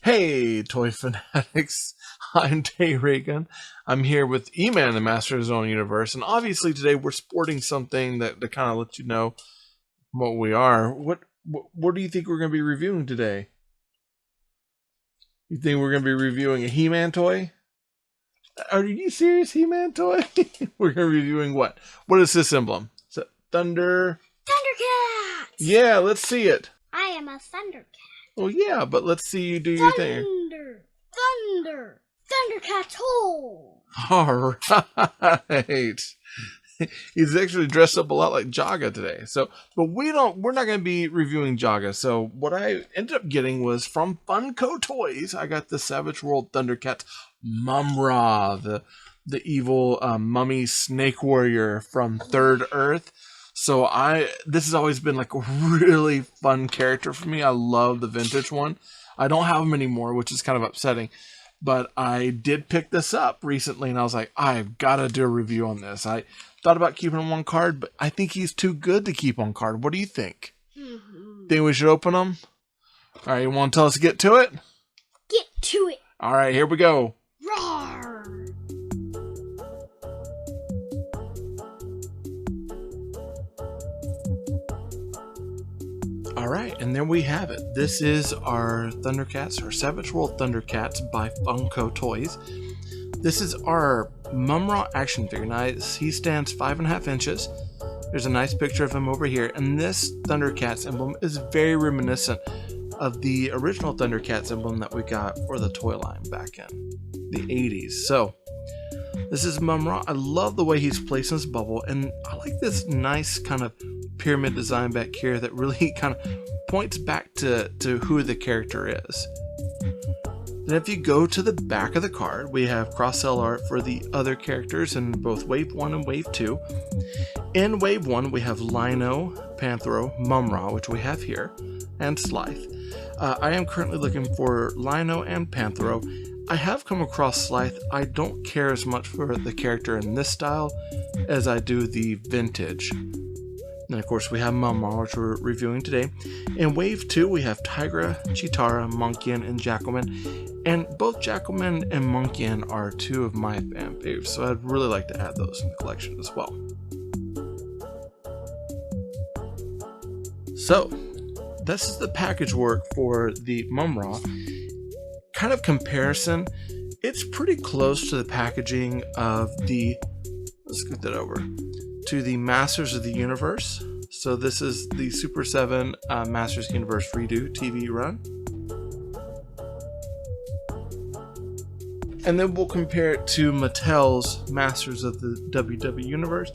Hey, toy fanatics. I'm Tay Ray Gun. I'm here with E-Man, the master of his own universe, and obviously today we're sporting something that to kind of let you know what we are. What do you think we're going to be reviewing today? You think we're going to be reviewing a He-Man toy? Are you serious, He-Man toy? We're going to be reviewing what? What is this emblem? Is it Thundercats! Yeah, let's see it. I am a Thundercat. Well, yeah, but let's see you do your thing. Thundercats hole. All right. He's actually dressed up a lot like Jaga today. But we're not going to be reviewing Jaga. So what I ended up getting was from Funko Toys. I got the Savage World Thundercats Mumm-Ra, the evil mummy snake warrior from Third Earth. So this has always been like a really fun character for me. I love the vintage one. I don't have them anymore, which is kind of upsetting. But I did pick this up recently, and I was like, I've got to do a review on this. I thought about keeping him on card, but I think he's too good to keep on card. What do you think? Think we should open him? All right, you want to tell us to get to it? Get to it. All right, here we go. Roar. All right, and there we have it. This is our Thundercats, our Savage World Thundercats by Funko Toys. This is our Mumm-Ra action figure. Now, he stands 5.5 inches. There's a nice picture of him over here, and this Thundercats emblem is very reminiscent of the original Thundercats emblem that we got for the toy line back in the 80s. So, this is Mumm-Ra. I love the way he's placed in his bubble, and I like this nice kind of pyramid design back here that really kind of points back to who the character is. Then if you go to the back of the card, we have cross-sell art for the other characters in both Wave 1 and Wave 2. In Wave 1, we have Lino, Panthro, Mumm-Ra, which we have here, and Slythe. I am currently looking for Lino and Panthro. I have come across Slythe. I don't care as much for the character in this style as I do the vintage. And of course we have Mumm-Ra, which we're reviewing today. In Wave 2 we have Tigra, Cheetara, Monkian, and Jackalman. And both Jackalman and Monkian are two of my fan faves, so I'd really like to add those in the collection as well. So, this is the package work for the Mumm-Ra. Kind of comparison, it's pretty close to the packaging of the, let's scoot that over, to the Masters of the Universe. So this is the Super 7 Masters Universe Redo TV run. And then we'll compare it to Mattel's Masters of the WW Universe.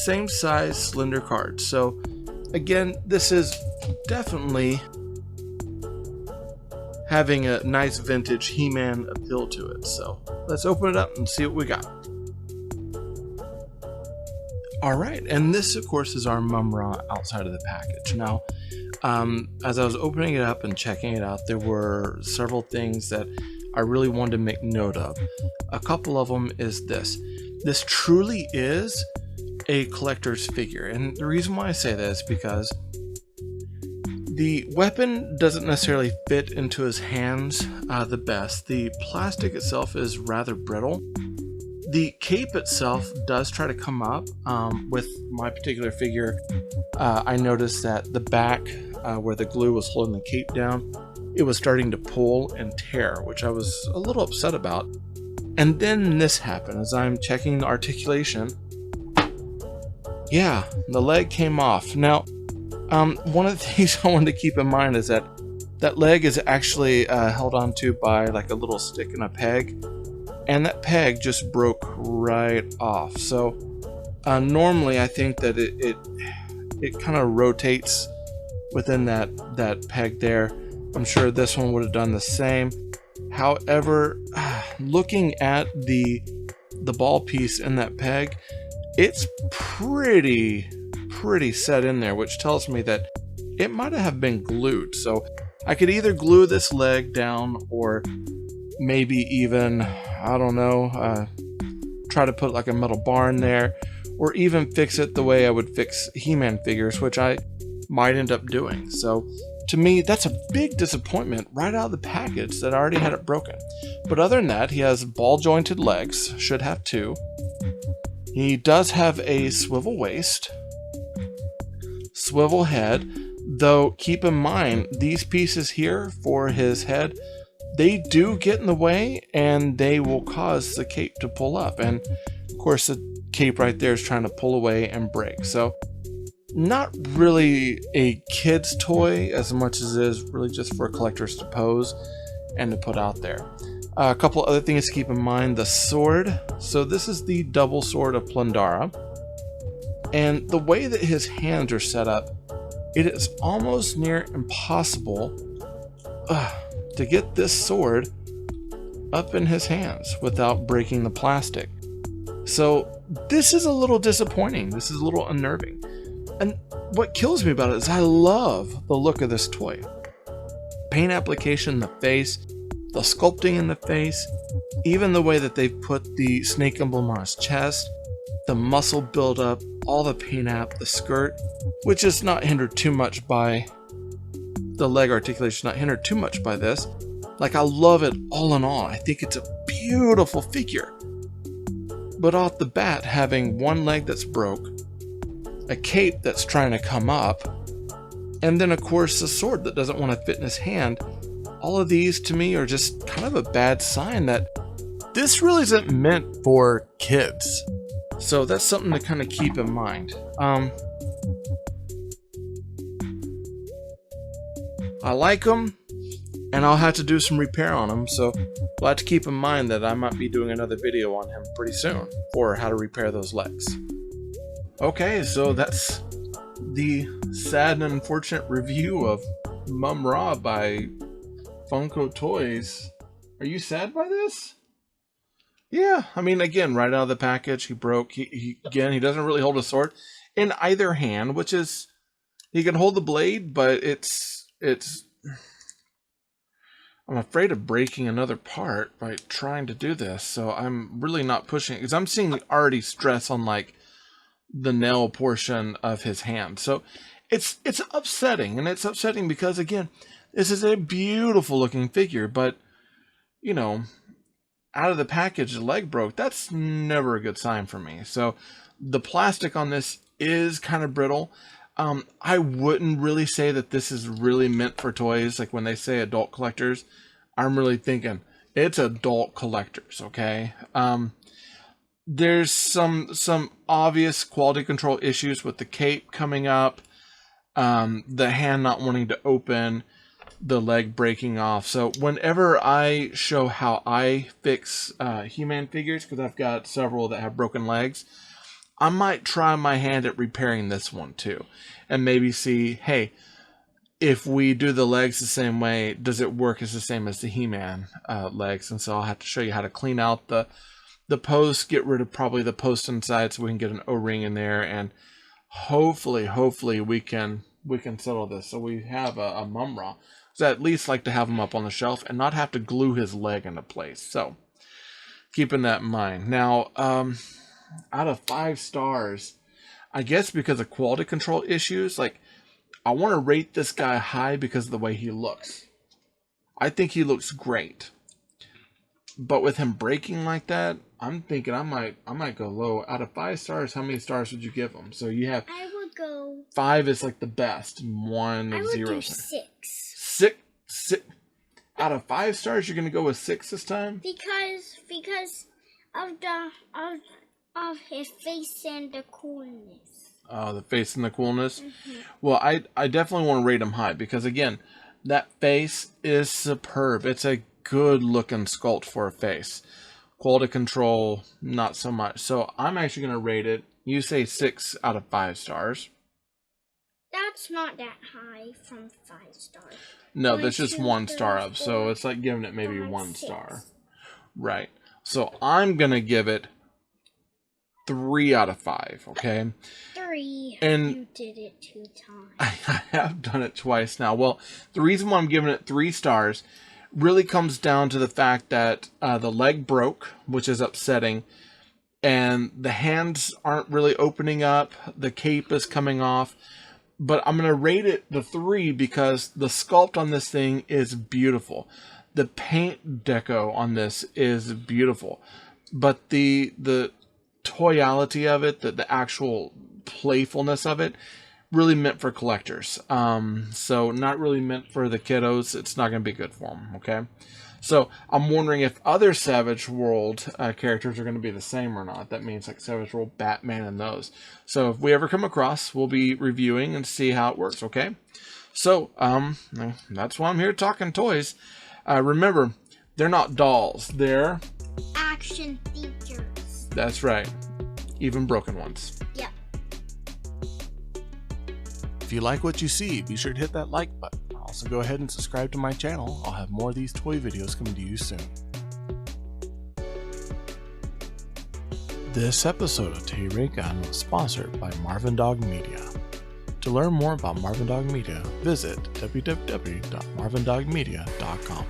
Same size, slender cards. So again, this is definitely having a nice vintage He-Man appeal to it. So let's open it up and see what we got. Alright, and this of course is our Mumm-Ra outside of the package. Now, as I was opening it up and checking it out, there were several things that I really wanted to make note of. A couple of them is this. This truly is a collector's figure, and the reason why I say that is because the weapon doesn't necessarily fit into his hands the best. The plastic itself is rather brittle. The cape itself does try to come up. With my particular figure, I noticed that the back, where the glue was holding the cape down, it was starting to pull and tear, which I was a little upset about. And then this happened as I'm checking the articulation. Yeah, the leg came off. Now, one of the things I wanted to keep in mind is that that leg is actually held onto by like a little stick and a peg. And that peg just broke right off. So normally I think that it kind of rotates within that peg there. I'm sure this one would have done the same. However, looking at the ball piece in that peg, it's pretty set in there, which tells me that it might have been glued. So I could either glue this leg down or maybe even, I don't know, try to put like a metal bar in there, or even fix it the way I would fix He-Man figures, which I might end up doing. So to me, that's a big disappointment right out of the package that I already had it broken. But other than that, he has ball jointed legs, should have two. He does have a swivel waist, swivel head, though keep in mind these pieces here for his head, they do get in the way and they will cause the cape to pull up. And of course the cape right there is trying to pull away and break. So not really a kid's toy as much as it is really just for collectors to pose and to put out there. A couple other things to keep in mind. The sword. So this is the double sword of Plundara. And the way that his hands are set up, it is almost near impossible to get this sword up in his hands without breaking the plastic. So this is a little disappointing. This is a little unnerving. And what kills me about it is I love the look of this toy. Paint application in the face, the sculpting in the face, even the way that they put the snake emblem on his chest, the muscle buildup, all the paint app, the skirt, which is not hindered too much by the leg articulation, not hindered too much by this. Like, I love it all in all. I think it's a beautiful figure. But off the bat, having one leg that's broke, a cape that's trying to come up, and then of course the sword that doesn't want to fit in his hand, all of these to me are just kind of a bad sign that this really isn't meant for kids. So that's something to kind of keep in mind. I like them, and I'll have to do some repair on them, so we'll have to keep in mind that I might be doing another video on him pretty soon for how to repair those legs. Okay, so that's the sad and unfortunate review of Mumm-Ra by Funko Toys. Are you sad by this? Yeah, I mean, again, right out of the package, he broke. He doesn't really hold a sword in either hand, which is, he can hold the blade, but it's. I'm afraid of breaking another part by trying to do this, so I'm really not pushing it because I'm seeing already stress on like the nail portion of his hand. So it's upsetting, and it's upsetting because again, this is a beautiful looking figure, but you know, out of the package the leg broke. That's never a good sign for me. So the plastic on this is kind of brittle. I wouldn't really say that this is really meant for toys. Like when they say adult collectors, I'm really thinking it's adult collectors, okay? There's some obvious quality control issues with the cape coming up, the hand not wanting to open, the leg breaking off. So whenever I show how I fix He-Man figures, because I've got several that have broken legs, I might try my hand at repairing this one too, and maybe see, hey, if we do the legs the same way, does it work as the same as the He-Man legs? And so I'll have to show you how to clean out the post, get rid of probably the post inside so we can get an O-ring in there, and hopefully we can settle this so we have a Mumm-Ra. So I at least like to have him up on the shelf and not have to glue his leg into place. So keeping that in mind. Now, out of 5 stars, I guess because of quality control issues, like I want to rate this guy high because of the way he looks. I think he looks great. But with him breaking like that, I'm thinking I might go low. Out of 5 stars, how many stars would you give him? So you have, I would go 5 is like the best, and 1 I is would 0. do 6. 6. Out of 5 stars, you're gonna go with 6 this time? Because of his face and the coolness. Oh, the face and the coolness. Mm-hmm. Well, I definitely want to rate him high because again, that face is superb. It's a good looking sculpt for a face. Quality control, not so much. So I'm actually going to rate it. You say 6 out of 5 stars. That's not that high from 5 stars. No, 1, that's just 2, 1 3, star up. 4, So it's like giving it maybe 5, 1 6. star. Right. So I'm going to give it 3 out of 5. Okay. 3. And you did it 2 times. I have done it twice now. Well, the reason why I'm giving it 3 stars really comes down to the fact that the leg broke, which is upsetting, and the hands aren't really opening up. The cape is coming off. but I'm going to rate it the 3 because the sculpt on this thing is beautiful. The paint deco on this is beautiful. But the toyality of it, the actual playfulness of it, really meant for collectors. So not really meant for the kiddos. It's not going to be good for them, okay? So I'm wondering if other Savage World characters are going to be the same or not. That means like Savage World, Batman, and those. So if we ever come across, we'll be reviewing and see how it works, okay? So that's why I'm here talking toys. Remember, they're not dolls. They're action figures. That's right. Even broken ones. Yep. If you like what you see, be sure to hit that like button. Also go ahead and subscribe to my channel. I'll have more of these toy videos coming to you soon. This episode of Tay Ray Gun was sponsored by Marvin Dog Media. To learn more about Marvin Dog Media, visit www.marvindogmedia.com.